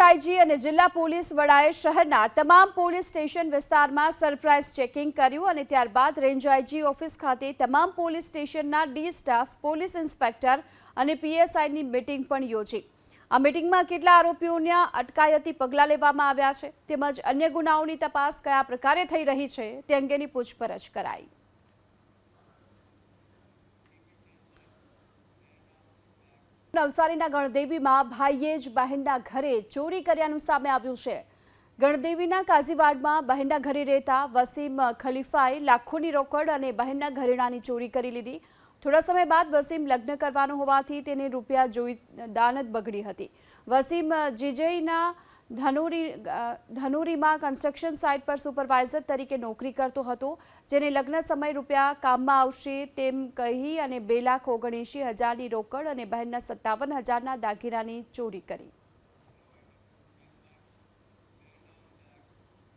IG અને જિલ્લા police વડાએ શહેરના તમામ પોલીસ સ્ટેશન વિસ્તારમાં સરપ્રાઇઝ ચેકિંગ કર્યું અને ત્યારબાદ રેન્જ આઈજી ઓફિસ ખાતે તમામ પોલીસ સ્ટેશનના ડી સ્ટાફ, પોલીસ ઇન્સ્પેક્ટર અને પીએસઆઈની મીટિંગ પણ યોજી। આ મીટિંગમાં કેટલા આરોપીઓના અટકાયતી પગલાં લેવામાં આવ્યા છે તેમજ અન્ય ગુનાઓની તપાસ કયા પ્રકારે થઈ રહી છે તે અંગેની પૂછપરછ કરાઈ। નવસારીના ગણદેવીમાં ભાઈએ જ બહેનના ઘરે ચોરી કર્યાનું સામે આવ્યું છે। ગણદેવીના કાઝીવાડમાં બહેનના ઘરે રહેતા વસીમ ખલીફાએ લાખોની રોકડ અને બહેનના ઘરેણાંની ચોરી કરી લીધી। થોડા સમય બાદ વસીમ લગ્ન કરવાનો હોવાથી તેને રૂપિયા જોઈ દાનત બગડી હતી। વસીમ જીજઈના ધનુરીમાં કન્સ્ટ્રક્શન સાઇટ પર સુપરવાઇઝર તરીકે નોકરી કરતો હતો, જેને લગ્ન સમય રૂપિયા કામમાં આવશે તેમ કહી અને 2,79,000ની રોકડ અને બહેનના 57,000ના દાગીનાની ચોરી કરી।